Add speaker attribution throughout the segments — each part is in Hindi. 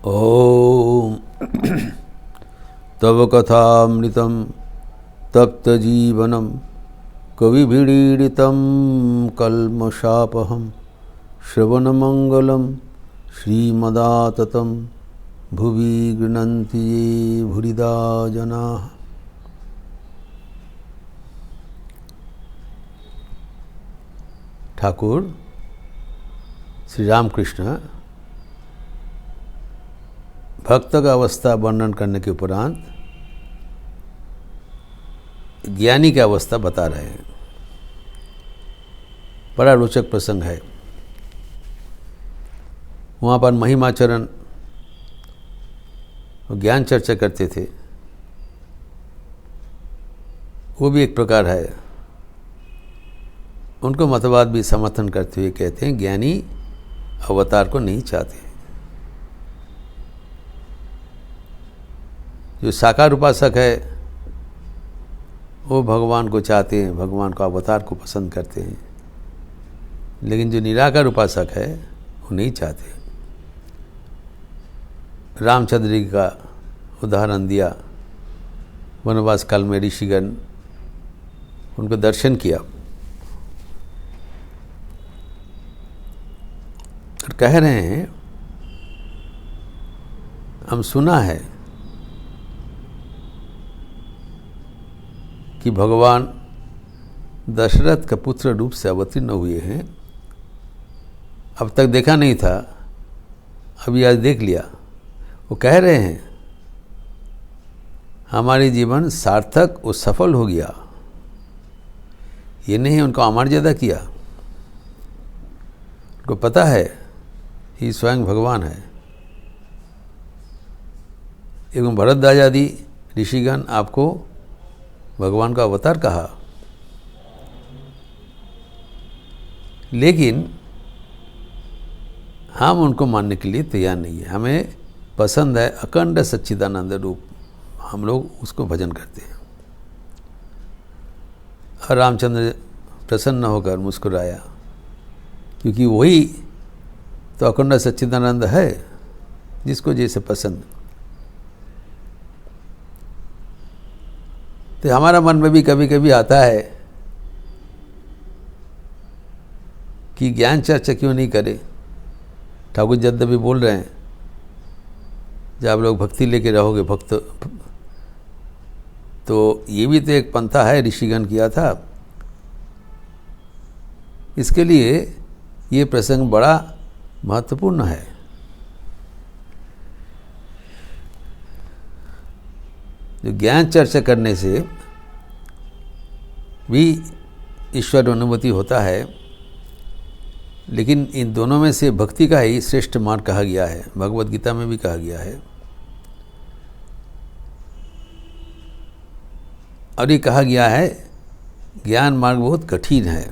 Speaker 1: ओम तव कथामृतं तप्तजीवनं कविभिरीडितं कल्मषापहं श्रवणमंगलं श्रीमदाततं भुवि गृह्णन्ति ये भूरिदा जनाः। ठाकुर श्री रामकृष्ण भक्त का अवस्था वर्णन करने के उपरांत ज्ञानी की अवस्था बता रहे हैं। बड़ा रोचक प्रसंग है। वहाँ पर महिमाचरण ज्ञान चर्चा करते थे। वो भी एक प्रकार है। उनको मतवाद भी समर्थन करते हुए कहते हैं ज्ञानी अवतार को नहीं चाहते। जो साकार उपासक है वो भगवान को चाहते हैं, भगवान का अवतार को पसंद करते हैं, लेकिन जो निराकार उपासक है वो नहीं चाहते। रामचंद्र जी का उदाहरण दिया। वनवास काल में ऋषिगण उनको दर्शन किया और कह रहे हैं हम सुना है कि भगवान दशरथ का पुत्र रूप से अवतीर्ण हुए हैं। अब तक देखा नहीं था, अभी आज देख लिया। वो कह रहे हैं हमारी जीवन सार्थक और सफल हो गया। ये नहीं उनको अमर्यादा किया। उनको पता है ये स्वयं भगवान है। एवं भरद्वाज आदि ऋषिगण आपको भगवान का अवतार कहा, लेकिन हम उनको मानने के लिए तैयार नहीं है। हमें पसंद है अखंड सच्चिदानंद रूप, हम लोग उसको भजन करते हैं। और रामचंद्र प्रसन्न होकर मुस्कुराया, क्योंकि वही तो अखंड सच्चिदानंद है जिसको जैसे पसंद। तो हमारा मन में भी कभी कभी आता है कि ज्ञान चर्चा क्यों नहीं करे। ठाकुर जद्द भी बोल रहे हैं जब आप लोग भक्ति लेके रहोगे भक्त, तो ये भी तो एक पंथा है ऋषिगण किया था। इसके लिए ये प्रसंग बड़ा महत्वपूर्ण है। जो ज्ञान चर्चा करने से भी ईश्वर अनुभूति होता है, लेकिन इन दोनों में से भक्ति का ही श्रेष्ठ मार्ग कहा गया है। भगवद गीता में भी कहा गया है। और ये कहा गया है ज्ञान मार्ग बहुत कठिन है।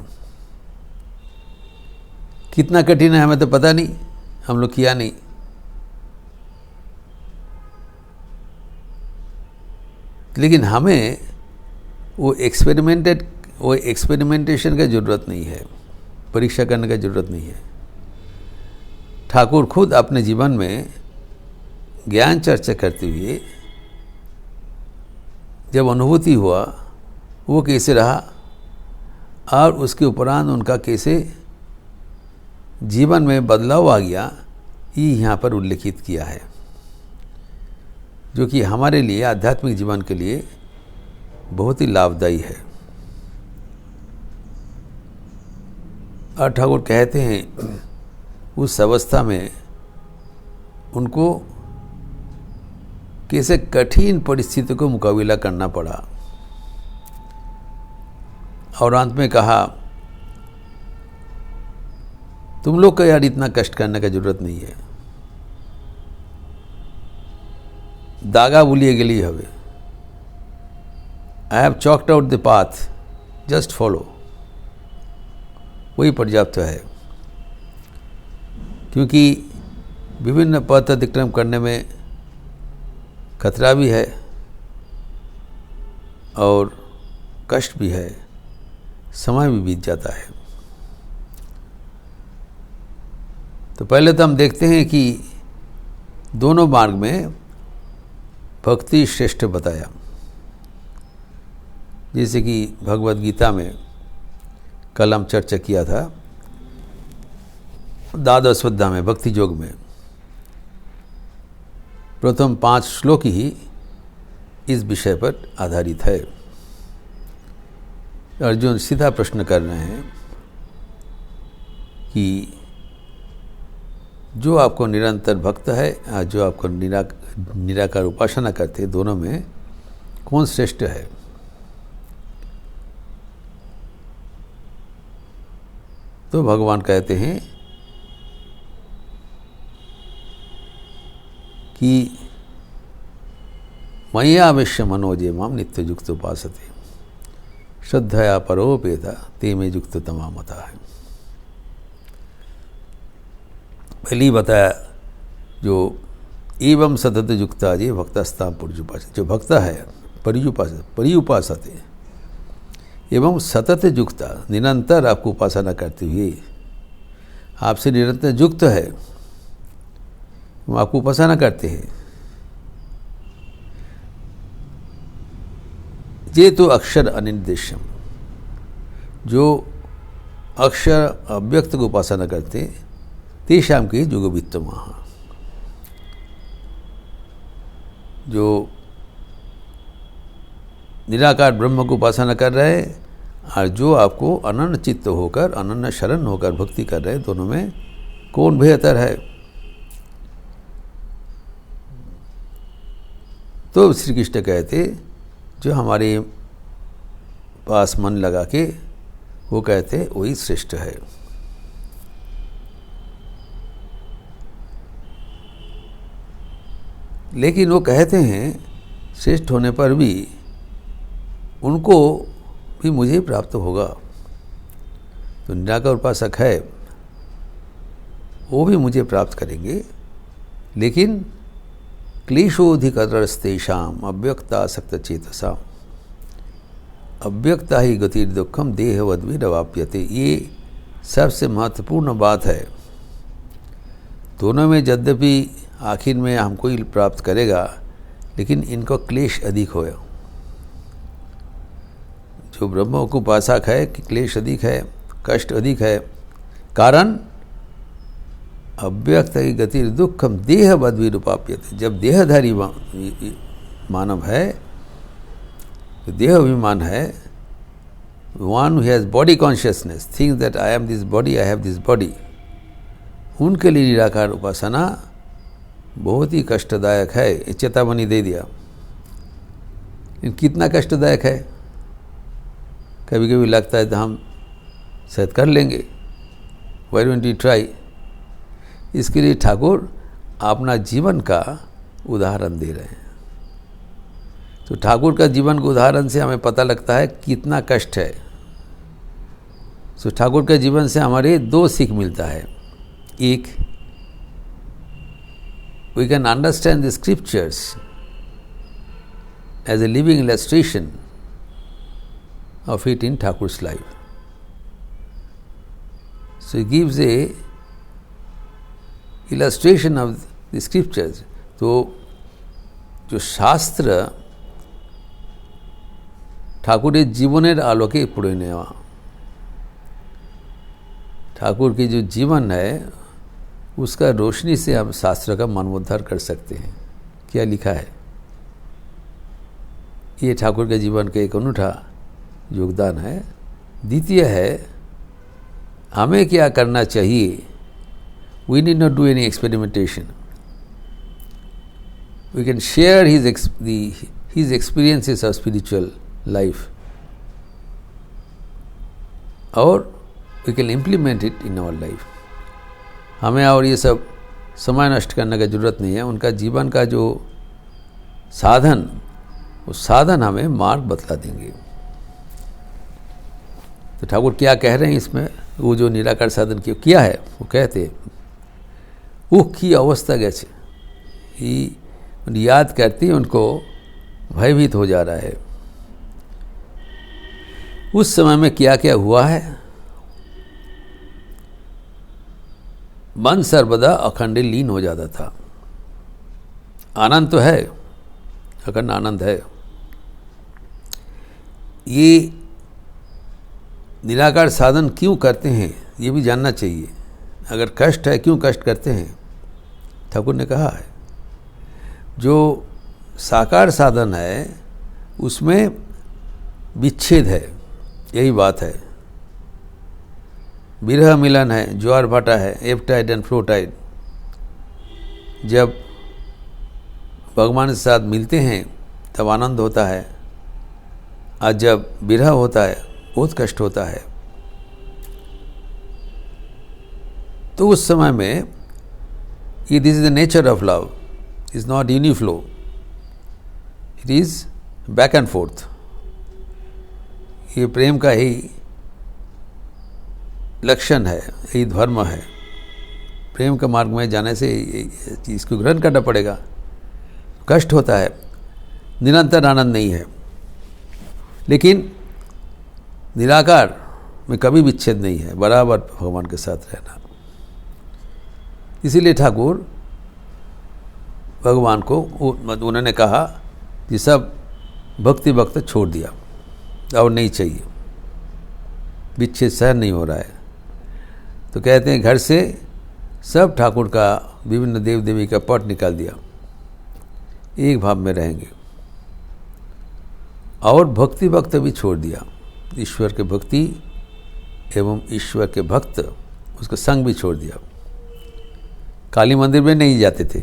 Speaker 1: कितना कठिन है हमें तो पता नहीं, हम लोग किया नहीं। लेकिन हमें वो एक्सपेरिमेंटेशन का ज़रूरत नहीं है, परीक्षा करने का ज़रूरत नहीं है। ठाकुर खुद अपने जीवन में ज्ञान चर्चा करते हुए जब अनुभूति हुआ वो कैसे रहा और उसके उपरांत उनका कैसे जीवन में बदलाव आ गया, ये यहाँ पर उल्लेखित किया है, जो कि हमारे लिए आध्यात्मिक जीवन के लिए बहुत ही लाभदायी है। और ठाकुर कहते हैं उस अवस्था में उनको कैसे कठिन परिस्थितियों को मुकाबला करना पड़ा। और अंत में कहा तुम लोग को यार इतना कष्ट करने का जरूरत नहीं है। दागा भूलिए गेली हवे। I have choked out the path, just follow. वही पर्याप्त है, क्योंकि विभिन्न पथ अतिक्रम करने में खतरा भी है और कष्ट भी है, समय भी बीत जाता है। तो पहले तो हम देखते हैं कि दोनों मार्ग में भक्ति श्रेष्ठ बताया। जैसे कि भगवद गीता में कल हम चर्चा किया था, द्वादश अध्याय में भक्ति योग में प्रथम 5 श्लोक ही इस विषय पर आधारित है। अर्जुन सीधा प्रश्न कर रहे हैं कि जो आपको निरंतर भक्त है, जो आपको निराकार उपासना करते हैं, दोनों में कौन श्रेष्ठ है? तो भगवान कहते हैं कि मय्यावेश्य मनोजे माम नित्य युक्त उपासते श्रद्धया परोपेता ते में युक्त तमामता है। पहले ही बताया, जो एवं सतत युक्ता जे भक्तस्ता पर्युपास, जो भक्त है पर्युपासते एवं सतत युक्ता, निरंतर आपको उपासना करते हुए आपसे निरंतर युक्त है, वो आपको उपासना करते हैं। ये तो अक्षर अनिर्देश्यम, जो अक्षर अव्यक्त को उपासना करते तेषाम के युगवित्तमः, जो निराकार ब्रह्म को उपासना कर रहे हैं और जो आपको अनन्य चित्त होकर, अनन्य शरण होकर भक्ति कर रहे हैं, दोनों में कौन बेहतर है? तो श्री कृष्ण कहते, जो हमारे पास मन लगा के वो कहते वही श्रेष्ठ है। लेकिन वो कहते हैं श्रेष्ठ होने पर भी उनको भी मुझे प्राप्त होगा। तो निराकार उपासक है, वो भी मुझे प्राप्त करेंगे, लेकिन क्लेशोधिकतरस्तेषाम् अव्यक्तासक्त चेतसाम् अव्यक्ता ही गति दुखम देहवद्भिरवाप्यते। ये सबसे महत्वपूर्ण बात है। दोनों में यद्यपि आखिर में हमको ही प्राप्त करेगा, लेकिन इनको क्लेश अधिक हो। जो ब्रह्म को उपासक है कि क्लेश अधिक है, कष्ट अधिक है। कारण अव्यक्त की गति दुखम देहवद्भिरुपाप्यते। जब देहधारी मानव है, तो देह अभिमान है, one who has body consciousness thinks that I am this body, I have this body, उनके लिए निराकार उपासना बहुत ही कष्टदायक है। चेतावनी दे दिया। कितना कष्टदायक है? कभी कभी लगता है तो हम शायद कर लेंगे, व्हाई डोंट वी ट्राई। इसके लिए ठाकुर अपना जीवन का उदाहरण दे रहे हैं। तो ठाकुर का जीवन के उदाहरण से हमें पता लगता है कितना कष्ट है। तो ठाकुर के जीवन से हमारे 2 सीख मिलता है। एक, we can understand the scriptures as a living illustration of it in Thakur's life. So he gives a illustration of the scriptures. तो जो शास्त्र ठाकुरेर जीवनेर आलोके पढ़े नेওয়া, ठाकुर की जो जीवन है उसका रोशनी से हम शास्त्र का मनोद्धार कर सकते हैं। क्या लिखा है? ये ठाकुर के जीवन का एक अनूठा योगदान है। द्वितीय है, हमें क्या करना चाहिए? We need not do any experimentation. We can share his experiences of spiritual life, और we can implement it in our life. हमें और ये सब समय नष्ट करने की जरूरत नहीं है। उनका जीवन का जो साधन, वो साधन हमें मार्ग बतला देंगे। तो ठाकुर क्या कह रहे हैं इसमें? वो जो निराकार साधन किया है, वो कहते उख की अवस्था कैसे याद करती उनको भयभीत हो जा रहा है। उस समय में क्या क्या हुआ है? मन सर्वदा अखंड लीन हो जाता था। आनंद तो है, अखंड आनंद है। ये निराकार साधन क्यों करते हैं ये भी जानना चाहिए। अगर कष्ट है, क्यों कष्ट करते हैं? ठाकुर ने कहा है जो साकार साधन है उसमें विच्छेद है, यही बात है। विरह मिलन है, ज्वार भाटा है, ebb tide and flow tide. जब भगवान के साथ मिलते हैं तब आनंद होता है, और जब विरह होता है बहुत कष्ट होता है। तो उस समय में ये this is the nature of love, is not uniflow, it is back and forth. ये प्रेम का ही लक्षण है, यही धर्म है। प्रेम के मार्ग में जाने से इसको ग्रहण करना पड़ेगा। कष्ट होता है, निरंतर आनंद नहीं है। लेकिन निराकार में कभी विच्छेद नहीं है, बराबर भगवान के साथ रहना। इसीलिए ठाकुर भगवान को उन्होंने कहा कि सब भक्ति भक्त छोड़ दिया और नहीं चाहिए, विच्छेद सहन नहीं हो रहा है। तो कहते हैं घर से सब ठाकुर का विभिन्न देव देवी का पट निकाल दिया, एक भाव में रहेंगे। और भक्ति भक्त भी छोड़ दिया, ईश्वर के भक्ति एवं ईश्वर के भक्त, उसका संग भी छोड़ दिया। काली मंदिर में नहीं जाते थे,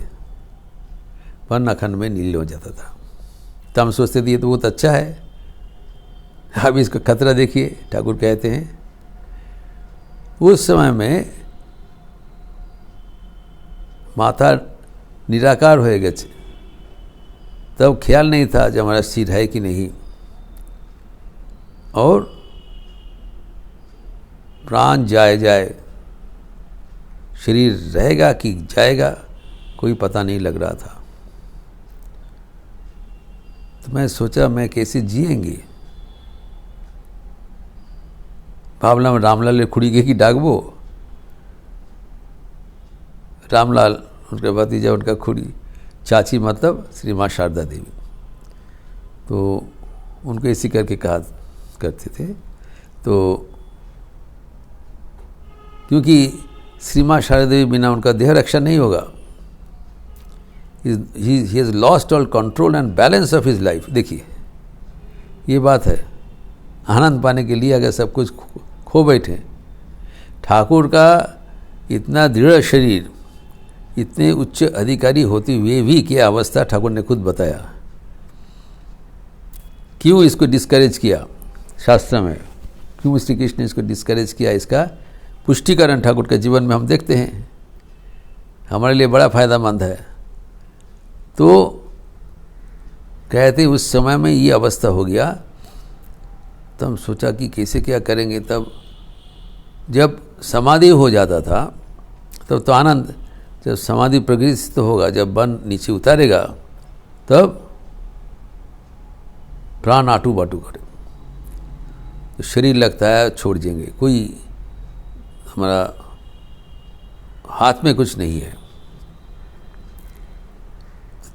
Speaker 1: पर अखंड में नील हो जाता था। तो हम सोचते थे ये तो बहुत अच्छा है। अब इसका खतरा देखिए। ठाकुर कहते हैं उस समय में माथा निराकार हो गए थे, तब ख्याल नहीं था जब हमारा सिर है कि नहीं, और प्राण जाए शरीर रहेगा कि जाएगा कोई पता नहीं लग रहा था। तो मैं सोचा मैं कैसे जिएंगे। भावना में रामलाल खुड़ी गई कि डाकबो। रामलाल उनका भतीजा, उनका खुड़ी, चाची मतलब श्री माँ शारदा देवी। तो उनको इसी करके कहा करते थे। तो क्योंकि श्री माँ शारदा देवी बिना उनका देह रक्षा नहीं होगा। He has lost all control and balance of his life. देखिए ये बात है, आनंद पाने के लिए अगर सब कुछ खो बैठे। ठाकुर का इतना दृढ़ शरीर, इतने उच्च अधिकारी होते हुए भी क्या अवस्था, ठाकुर ने खुद बताया। क्यों इसको डिस्करेज किया शास्त्र में, क्यों श्री कृष्ण ने इसको डिस्करेज किया, इसका पुष्टिकरण ठाकुर के जीवन में हम देखते हैं। हमारे लिए बड़ा फायदामंद है। तो कहते उस समय में ये अवस्था हो गया। तब हम सोचा कि कैसे क्या करेंगे। तब जब समाधि हो जाता था तब तो आनंद, जब समाधि प्रगृहित तो होगा, जब मन नीचे उतारेगा तब प्राण आटू बाटू करे, तो शरीर लगता है छोड़ देंगे, कोई हमारा हाथ में कुछ नहीं है।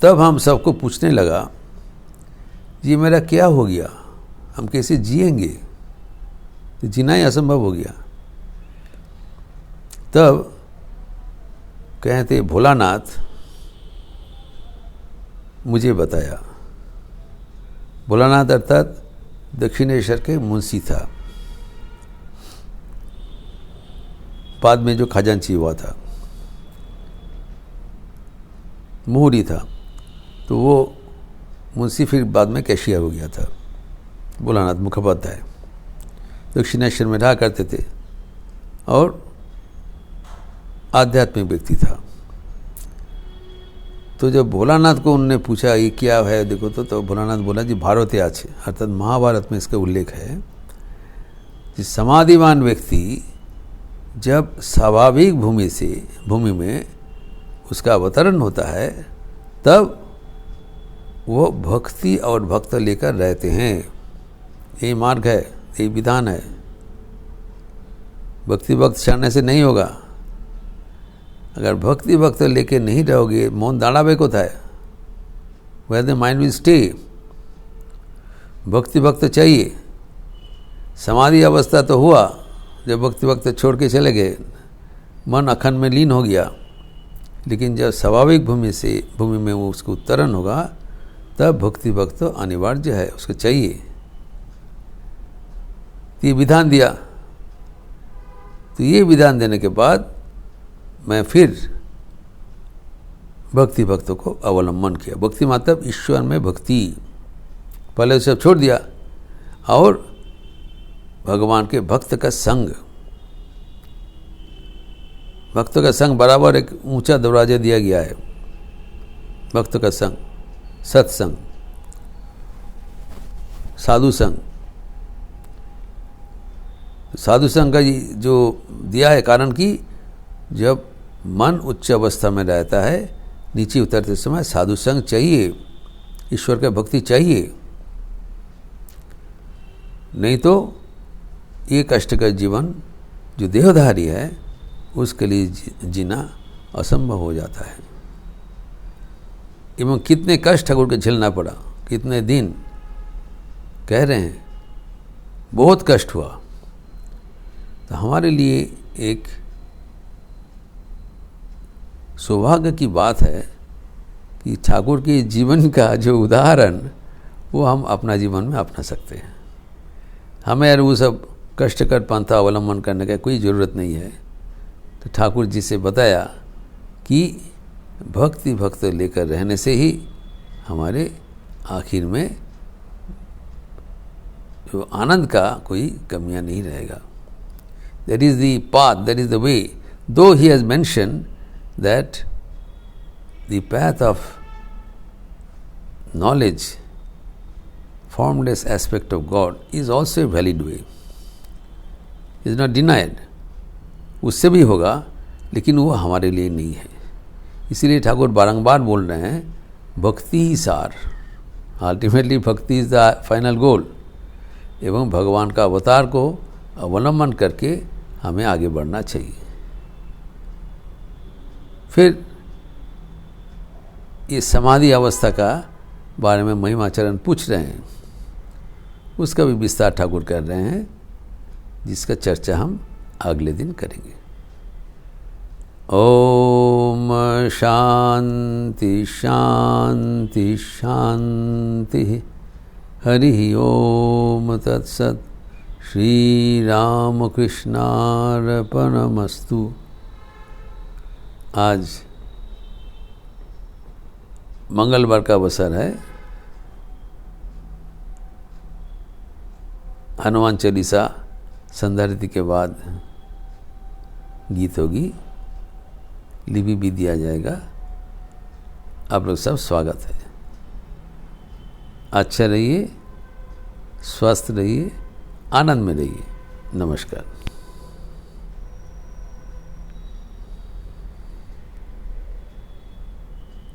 Speaker 1: तब हम सबको पूछने लगा ये मेरा क्या हो गया, हम कैसे जिएंगे, तो जीना ही असंभव हो गया। तब कहते भोलानाथ मुझे बताया। भोलानाथ अर्थात दक्षिणेश्वर के मुंशी था, बाद में जो खजांची हुआ था, मोहरी था, तो वो मुंशी फिर बाद में कैशियर हो गया था। भोलानाथ मुखोपाध्याय दक्षिणेश्वर में रहा करते थे और आध्यात्मिक व्यक्ति था। तो जब भोलानाथ को उन्होंने पूछा ये क्या है देखो, तो भोलानाथ बोला जी भारते आछे, अर्थात महाभारत में इसका उल्लेख है कि समाधिवान व्यक्ति जब स्वाभाविक भूमि में उसका अवतरण होता है तब वो भक्ति और भक्त लेकर रहते हैं। यही मार्ग है, यही विधान है। भक्ति भक्त छाड़ने से नहीं होगा। अगर भक्ति भक्त लेके नहीं रहोगे, मौन दाड़ा बे को थाय, where the mind will stay. भक्ति भक्त चाहिए। समाधि अवस्था तो हुआ जब भक्ति भक्त छोड़ के चले गए, मन अखंड में लीन हो गया, लेकिन जब स्वाभाविक भूमि में वो उसको उत्तरण होगा तब भक्ति भक्त तो अनिवार्य है, उसको चाहिए। तो ये विधान दिया। तो ये विधान देने के बाद मैं फिर भक्ति भक्तों को अवलंबन किया। भक्ति मतलब ईश्वर में भक्ति, पहले सब छोड़ दिया, और भगवान के भक्त का संग। भक्तों का संग बराबर एक ऊंचा दरवाजा दिया गया है। भक्तों का संग, सत्संग, साधु संग। साधु संग का जो दिया है कारण कि जब मन उच्च अवस्था में रहता है, नीचे उतरते समय साधु संग चाहिए, ईश्वर का भक्ति चाहिए, नहीं तो ये कष्टकर जीवन जो देहधारी है उसके लिए जीना असंभव हो जाता है। एवं कितने कष्ट ठाकुर को झेलना पड़ा, कितने दिन कह रहे हैं, बहुत कष्ट हुआ। तो हमारे लिए एक सौभाग्य की बात है कि ठाकुर के जीवन का जो उदाहरण वो हम अपना जीवन में अपना सकते हैं। हमें यार वो सब कष्टकर पंथा अवलंबन करने का कोई ज़रूरत नहीं है। तो ठाकुर जी से बताया कि भक्ति भक्त लेकर रहने से ही हमारे आखिर में जो आनंद का कोई कमियां नहीं रहेगा। That is the path, that is the way. Though he has mention that the path of knowledge, formless aspect of God is also a valid way, is not denied। उससे भी होगा, लेकिन वो हमारे लिए नहीं है। इसीलिए ठाकुर बारंबार बोल रहे हैं भक्ति ही सार, अल्टीमेटली भक्ति इज द फाइनल गोल। एवं भगवान का अवतार को अवलंबन करके हमें आगे बढ़ना चाहिए। फिर ये समाधि अवस्था का बारे में महिमाचरण पूछ रहे हैं, उसका भी विस्तार ठाकुर कर रहे हैं, जिसका चर्चा हम अगले दिन करेंगे। ओम शांति शांति शांति। हरि ओम तत्सत। श्री राम कृष्णार्पणमस्तु। आज मंगलवार का अवसर है। हनुमान चालीसा संध्या आरती के बाद गीत होगी, लिपि भी दिया जाएगा। आप लोग सब स्वागत है। अच्छा रहिए, स्वस्थ रहिए, आनंद में रहिए। नमस्कार।